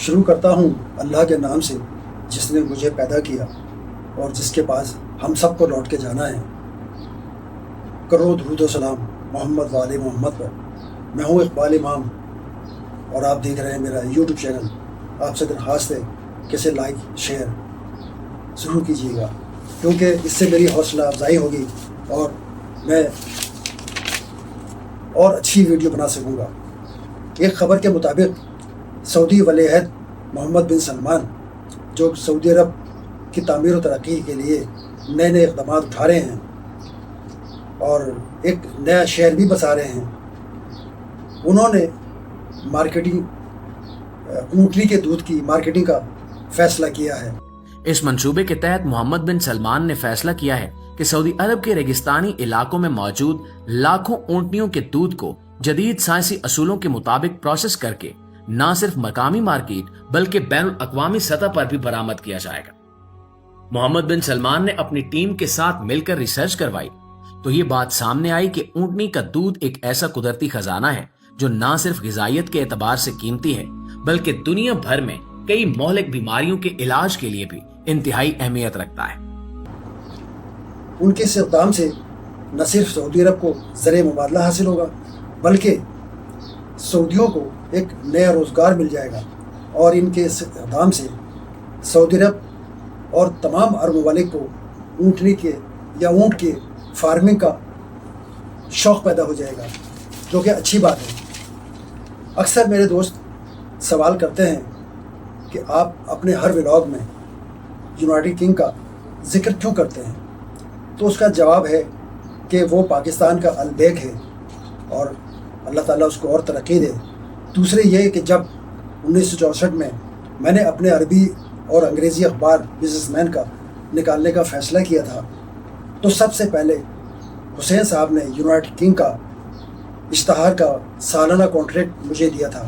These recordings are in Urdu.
شروع کرتا ہوں اللہ کے نام سے جس نے مجھے پیدا کیا اور جس کے پاس ہم سب کو لوٹ کے جانا ہے۔ کرو درود و سلام محمد و آل محمد پر۔ میں ہوں اقبال امام اور آپ دیکھ رہے ہیں میرا یوٹیوب چینل۔ آپ سے درخواست ہے کہ اسے لائک شیئر ضرور کیجیے گا، کیونکہ اس سے میری حوصلہ افزائی ہوگی اور میں اور اچھی ویڈیو بنا سکوں گا۔ ایک خبر کے مطابق سعودی ولی عہد محمد بن سلمان، جو سعودی عرب کی تعمیر و ترقی کے لیے نئے نئے اقدامات اٹھا رہے ہیں اور ایک نیا شہر بھی بسا رہے ہیں، انہوں نے مارکیٹنگ اونٹنی کے دودھ کی مارکیٹنگ کا فیصلہ کیا ہے۔ اس منصوبے کے تحت محمد بن سلمان نے فیصلہ کیا ہے کہ سعودی عرب کے ریگستانی علاقوں میں موجود لاکھوں اونٹنیوں کے دودھ کو جدید سائنسی اصولوں کے مطابق پروسیس کر کے نہ صرف مقامی مارکیٹ بلکہ بین الاقوامی سطح پر بھی برآمد کیا جائے گا۔ محمد بن سلمان نے اپنی ٹیم کے ساتھ مل کر ریسرچ کروائی تو یہ بات سامنے آئی کہ اونٹنی کا دودھ ایک ایسا قدرتی خزانہ ہے جو نہ صرف غذائیت کے اعتبار سے قیمتی ہے بلکہ دنیا بھر میں کئی مہلک بیماریوں کے علاج کے لیے بھی انتہائی اہمیت رکھتا ہے۔ ان کے اس اقدام سے نہ صرف سعودی عرب کو زرعی مبادلہ حاصل ہوگا بلکہ سعودیوں کو ایک نیا روزگار مل جائے گا، اور ان کے اس اقدام سے سعودی عرب اور تمام عرب ممالک کو اونٹنی کے یا اونٹ کے فارمنگ کا شوق پیدا ہو جائے گا، جو کہ اچھی بات ہے۔ اکثر میرے دوست سوال کرتے ہیں کہ آپ اپنے ہر ولاگ میں یونائیٹڈ کنگ کا ذکر کیوں کرتے ہیں؟ تو اس کا جواب ہے کہ وہ پاکستان کا البیک ہے اور اللہ تعالیٰ اس کو اور ترقی دے۔ دوسرے یہ کہ جب 1964 میں نے اپنے عربی اور انگریزی اخبار بزنس مین کا نکالنے کا فیصلہ کیا تھا تو سب سے پہلے حسین صاحب نے یونائیٹڈ کنگ کا اشتہار کا سالانہ کانٹریکٹ مجھے دیا تھا۔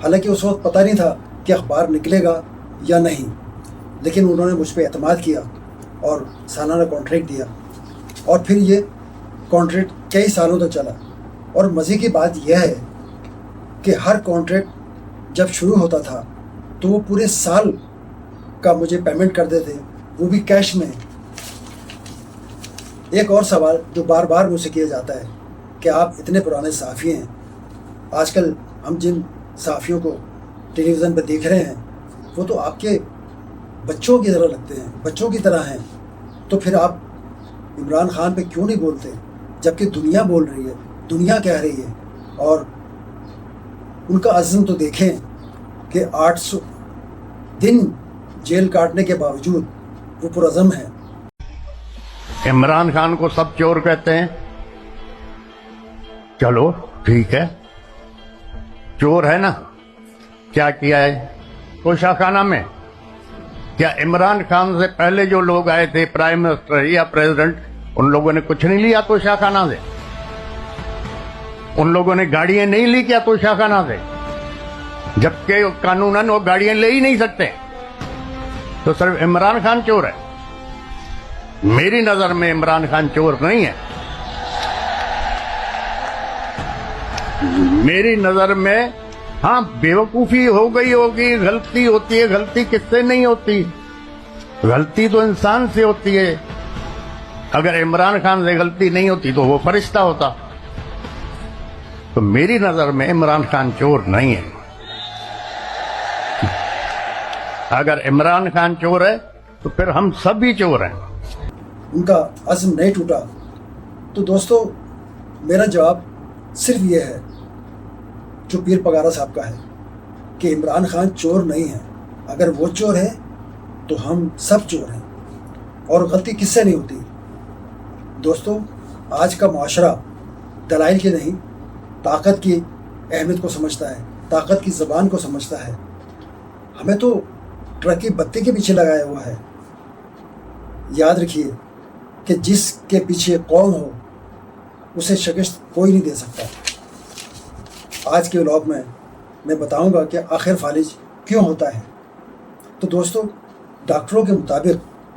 حالانکہ اس وقت پتہ نہیں تھا کہ اخبار نکلے گا یا نہیں، لیکن انہوں نے مجھ پہ اعتماد کیا اور سالانہ کانٹریکٹ دیا، اور پھر یہ کانٹریکٹ کئی سالوں تک چلا۔ اور مزے کی بات یہ ہے کہ ہر کانٹریکٹ جب شروع ہوتا تھا تو وہ پورے سال کا مجھے پیمنٹ کر دیتے، وہ بھی کیش میں۔ ایک اور سوال جو بار بار مجھ سے کیا جاتا ہے کہ آپ اتنے پرانے صحافی ہیں، آج کل ہم جن صحافیوں کو ٹیلی ویژن پہ دیکھ رہے ہیں وہ تو آپ کے بچوں کی طرح لگتے ہیں، بچوں کی طرح ہیں، تو پھر آپ عمران خان پہ کیوں نہیں بولتے جبکہ دنیا بول رہی ہے، دنیا کہہ رہی ہے؟ اور ان کا عزم تو دیکھیں کہ 800 دن جیل کاٹنے کے باوجود وہ پرعزم ہے۔ عمران خان کو سب چور کہتے ہیں، چلو ٹھیک ہے، چور ہے نا، کیا کیا ہے توشہ خانہ میں؟ کیا عمران خان سے پہلے جو لوگ آئے تھے پرائم منسٹر یا پریزیڈنٹ، ان لوگوں نے کچھ نہیں لیا توشہ خانہ سے؟ ان لوگوں نے گاڑیاں نہیں لی کیا توشہ خانہ سے؟ جبکہ قانوناً وہ گاڑیاں لے ہی نہیں سکتے، تو صرف عمران خان چور ہے؟ میری نظر میں عمران خان چور نہیں ہے، میری نظر میں ہاں بیوقوفی ہو گئی ہوگی، غلطی ہوتی ہے، غلطی کس سے نہیں ہوتی؟ غلطی تو انسان سے ہوتی ہے۔ اگر عمران خان سے غلطی نہیں ہوتی تو وہ فرشتہ ہوتا۔ تو میری نظر میں عمران خان چور نہیں ہے۔ اگر عمران خان چور ہے تو پھر ہم سب بھی چور ہیں۔ ان کا عزم نہیں ٹوٹا۔ تو دوستو، میرا جواب صرف یہ ہے جو پیر پگارا صاحب کا ہے کہ عمران خان چور نہیں ہے۔ اگر وہ چور ہے تو ہم سب چور ہیں، اور غلطی کس سے نہیں ہوتی؟ دوستو، آج کا معاشرہ دلائل کی نہیں، طاقت کی اہمیت کو سمجھتا ہے، طاقت کی زبان کو سمجھتا ہے۔ ہمیں تو ٹرک کی بتی کے پیچھے لگایا ہوا ہے۔ یاد رکھیے کہ جس کے پیچھے قوم ہو اسے شکست کوئی نہیں دے سکتا۔ آج کے ولاگ میں بتاؤں گا کہ آخر فالج کیوں ہوتا ہے۔ تو دوستو، ڈاکٹروں کے مطابق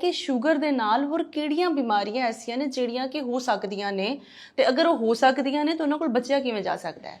ਕਿ ਸ਼ੂਗਰ ਦੇ ਨਾਲ ਹੋਰ ਕਿਹੜੀਆਂ ਬਿਮਾਰੀਆਂ ਐਸੀਆਂ ਨੇ ਜਿਹੜੀਆਂ ਕਿ ਹੋ ਸਕਦੀਆਂ ਨੇ, ਤੇ ਅਗਰ ਉਹ ਹੋ ਸਕਦੀਆਂ ਨੇ ਤਾਂ ਉਹਨਾਂ ਕੋਲ ਬਚਿਆ ਕਿਵੇਂ ਜਾ ਸਕਦਾ ਹੈ?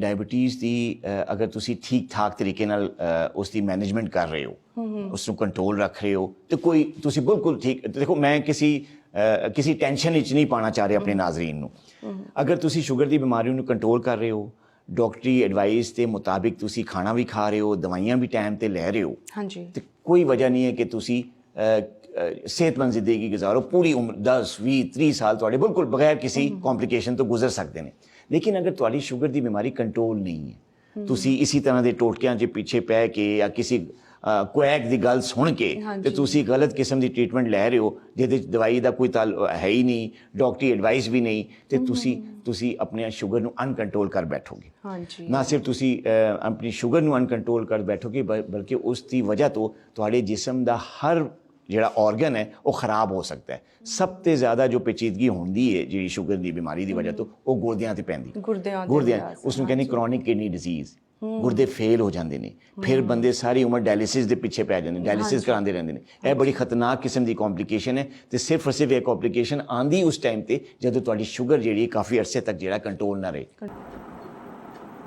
ਡਾਇਬੀਟੀਜ਼ ਦੀ ਅਗਰ ਤੁਸੀਂ ਠੀਕ ਠਾਕ ਤਰੀਕੇ ਨਾਲ ਉਸ ਦੀ ਮੈਨੇਜਮੈਂਟ ਕਰ ਰਹੇ ਹੋ, ਉਸ ਨੂੰ ਕੰਟਰੋਲ ਰੱਖ ਰਹੇ ਹੋ, ਤੇ ਕੋਈ ਤੁਸੀਂ ਬਿਲਕੁਲ ਠੀਕ, ਦੇਖੋ ਮੈਂ ਕਿਸੇ ਟੈਨਸ਼ਨ ਵਿੱਚ ਨਹੀਂ ਪਾਉਣਾ ਚਾਹ ਰਿਹਾ ਆਪਣੇ ਨਾਜ਼ਰੀਨ ਨੂੰ। ਅਗਰ ਤੁਸੀਂ ਸ਼ੂਗਰ ਦੀ ਬਿਮਾਰੀ ਨੂੰ ਕੰਟਰੋਲ ਕਰ ਰਹੇ ਹੋ, ਡਾਕਟਰੀ ਐਡਵਾਈਸ ਦੇ ਮੁਤਾਬਿਕ ਤੁਸੀਂ ਖਾਣਾ ਵੀ ਖਾ ਰਹੇ ਹੋ, ਦਵਾਈਆਂ ਵੀ ਟਾਈਮ ਤੇ ਲੈ ਰਹੇ ਹੋ, ਹਾਂਜੀ, ਤੇ ਕੋਈ ਵਜ੍ਹਾ ਨਹੀਂ ਹੈ ਕਿ ਤੁਸੀਂ ਸਿਹਤਮੰਦ ਜ਼ਿੰਦਗੀ ਗੁਜ਼ਾਰੋ। ਪੂਰੀ ਉਮਰ 10 20 30 ਸਾਲ ਤੁਹਾਡੇ ਬਿਲਕੁਲ ਬਗੈਰ ਕਿਸੇ ਕੰਪਲਿਕੇਸ਼ਨ ਤੋਂ ਗੁਜ਼ਰ ਸਕਦੇ ਨੇ। ਲੇਕਿਨ ਅਗਰ ਤੁਹਾਡੀ ਸ਼ੂਗਰ ਦੀ ਬਿਮਾਰੀ ਕੰਟਰੋਲ ਨਹੀਂ ਹੈ, ਤੁਸੀਂ ਇਸੇ ਤਰ੍ਹਾਂ ਦੇ ਟੋਟਕਿਆਂ 'ਚ ਪਿੱਛੇ ਪੈ ਕੇ ਜਾਂ ਕਿਸੇ ਕੁਐਕ ਦੀ ਗੱਲ ਸੁਣ ਕੇ ਤੇ ਤੁਸੀਂ ਗਲਤ ਕਿਸਮ ਦੀ ਟ੍ਰੀਟਮੈਂਟ ਲੈ ਰਹੇ ਹੋ, ਜਿਹਦੇ 'ਚ ਦਵਾਈ ਦਾ ਕੋਈ ਹੈ ਹੀ ਨਹੀਂ, ਡਾਕਟਰੀ ਐਡਵਾਈਸ ਵੀ ਨਹੀਂ, ਤੇ ਤੁਸੀਂ ਆਪਣੇ ਸ਼ੂਗਰ ਨੂੰ ਅਨਕੰਟਰੋਲ ਕਰ ਬੈਠੋਗੇ। ਨਾ ਸਿਰਫ ਤੁਸੀਂ ਆਪਣੀ ਸ਼ੂਗਰ ਨੂੰ ਅਨਕੰਟਰੋਲ ਕਰ ਬੈਠੋਗੇ, ਬਲਕਿ ਉਸ ਦੀ ਵਜ੍ਹਾ ਤੋਂ ਤੁਹਾਡੇ ਜਿਸਮ ਦਾ ਹਰ ਜਿਹੜਾ ਆਰਗਨ ਹੈ ਉਹ ਖਰਾਬ ਹੋ ਸਕਦਾ ਹੈ। ਸਭ ਤੋਂ ਜ਼ਿਆਦਾ ਜੋ ਪੇਚੀਦਗੀ ਹੁੰਦੀ ਹੈ ਜਿਹੜੀ ਸ਼ੂਗਰ ਦੀ ਬਿਮਾਰੀ ਦੀ ਵਜ੍ਹਾ ਤੋਂ, ਉਹ ਗੁਰਦਿਆਂ 'ਤੇ ਪੈਂਦੀ। ਗੁਰਦਿਆਂ ਉਸ ਨੂੰ ਕਹਿੰਦੇ ਕ੍ਰੋਨਿਕ ਕਿਡਨੀ ਡਿਜ਼ੀਜ਼। ਗੁਰਦੇ ਫੇਲ ਹੋ ਜਾਂਦੇ ਨੇ, ਫਿਰ ਬੰਦੇ ਸਾਰੀ ਉਮਰ ਡਾਇਲਿਸਿਸ ਦੇ ਪਿੱਛੇ ਪੈ ਜਾਂਦੇ ਨੇ, ਡਾਇਲਿਸਿਸ ਕਰਾਉਂਦੇ ਰਹਿੰਦੇ ਨੇ। ਇਹ ਬੜੀ ਖਤਰਨਾਕ ਕਿਸਮ ਦੀ ਕੰਪਲਿਕੇਸ਼ਨ ਹੈ, ਤੇ ਸਿਰਫ ਇਹ ਕੰਪਲਿਕੇਸ਼ਨ ਆਂਦੀ ਉਸ ਟਾਈਮ ਤੇ ਜਦੋਂ ਤੁਹਾਡੀ ਸ਼ੂਗਰ ਜਿਹੜੀ ਕਾਫੀ ਅਰਸੇ ਤੱਕ ਜਿਹੜਾ ਕੰਟਰੋਲ ਨਾ ਰਹੇ।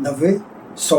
90 100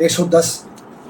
110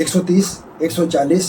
130 140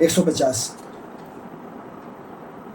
150।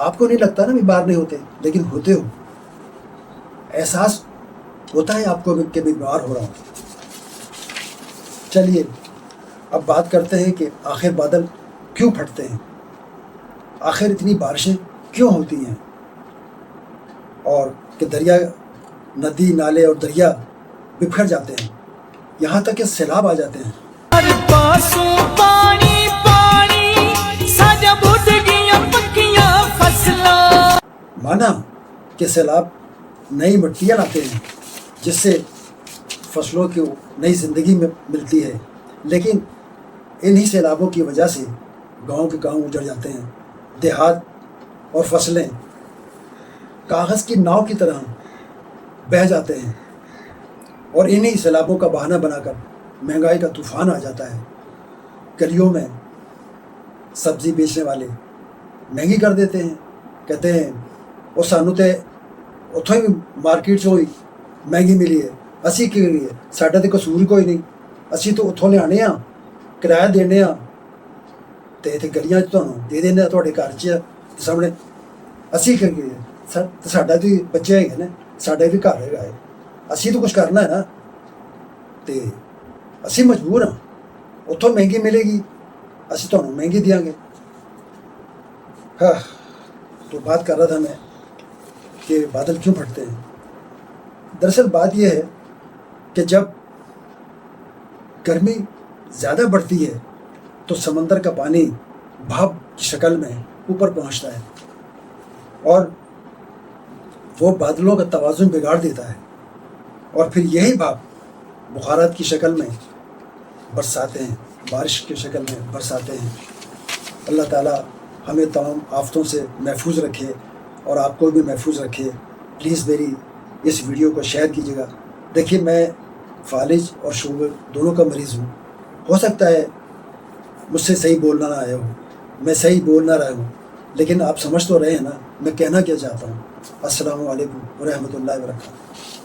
آپ کو نہیں لگتا نا بیمار نہیں ہوتے، لیکن ہوتے ہو، احساس ہوتا ہے آپ کو کہ بیمار ہو رہا ہوں۔ چلیے اب بات کرتے ہیں کہ آخر بادل کیوں پھٹتے ہیں، آخر اتنی بارشیں کیوں ہوتی ہیں، اور کہ دریا، ندی، نالے اور دریا بکھر جاتے ہیں، یہاں تک کہ سیلاب آ جاتے ہیں۔ ہر پاسوں پانی پانی ساجا بُڈ گیاں پکیاں فصلاں۔ مانا کہ سیلاب نئی مٹیاں لاتے ہیں جس سے فصلوں کو نئی زندگی میں ملتی ہے، لیکن انہی سیلابوں کی وجہ سے گاؤں کے گاؤں اجڑ جاتے ہیں، دیہات اور فصلیں کاغذ کی ناؤ کی طرح بہہ جاتے ہیں، اور انہی سیلابوں کا بہانہ بنا کر مہنگائی کا طوفان آ جاتا ہے۔ گلیوں میں سبزی بیچنے والے مہنگی کر دیتے ہیں، کہتے ہیں وہ سانو تے اتوں ہی مارکیٹ چوں ہی مہنگی ملی ہے، اسی کی ہے، ساڈا تے قصور کوئی نہیں، اسی تو اتوں لے ہاں، کرایہ دینے ہاں تے اتنے گلیاں تمہیں دے دینا تھوڑے گھر چ سامنے، اسی کر گئے ساڈا تو بچے ہے نا، ساڈا بھی گھر ہے، اسی تو کچھ کرنا ہے نا، تے اسی مجبور ہاں، اتوں مہنگی ملے گی، اسی تمہیں مہنگی دیاں گے۔ ہاں، تو بات کر رہا تھا میں کہ بادل کیوں پھٹتے ہیں۔ دراصل بات یہ ہے کہ جب گرمی زیادہ بڑھتی ہے تو سمندر کا پانی بھاپ کی شکل میں اوپر پہنچتا ہے اور وہ بادلوں کا توازن بگاڑ دیتا ہے، اور پھر یہی بھاپ بخارات کی شکل میں برساتے ہیں، بارش کی شکل میں برساتے ہیں۔ اللہ تعالیٰ ہمیں تمام آفتوں سے محفوظ رکھے اور آپ کو بھی محفوظ رکھے۔ پلیز میری اس ویڈیو کو شیئر کیجیے گا۔ دیکھیے میں فالج اور شوگر دونوں کا مریض ہوں، ہو سکتا ہے مجھ سے صحیح بولنا نہ آیا ہو، میں صحیح بول نہ رہا ہوں، لیکن آپ سمجھ تو رہے ہیں نا میں کہنا کیا چاہتا ہوں۔ السلام علیکم ورحمۃ اللہ وبرکاتہ۔